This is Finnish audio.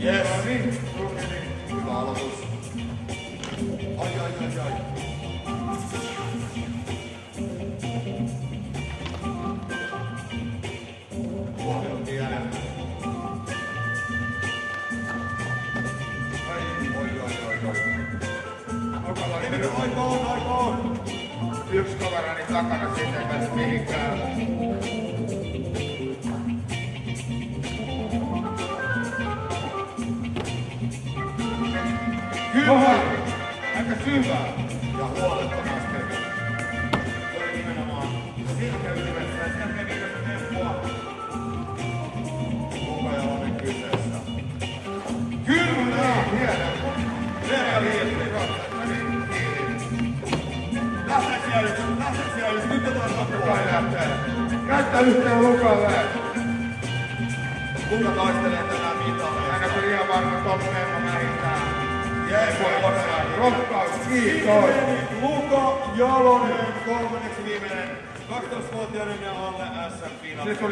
Yes. Hyvä aloitus. Ai. Huomioon vielä. Aikoon. Yksi kaverani takana siitä ei pääse mihinkään. Hyvä! Aika syvä! Ja huolettomasti. Se oli nimenomaan silkeytyvässä ja sitä kävi viikosta temppua. Luka Jalonen kyseessä. Kyllä! Hieno! Vielä liitti. Lähteeksiä yksi. Nyt otetaan totta kai lähtee. Käyttää yhteen Lukalle. Luka taistelee tätä mitalia. Aina kun liian varma top 4 mähintää. Rokkaus, kiitos! Luka Jalonen, kolmanneksi viimeinen 12-vuotiaiden ja alle SM-finaali.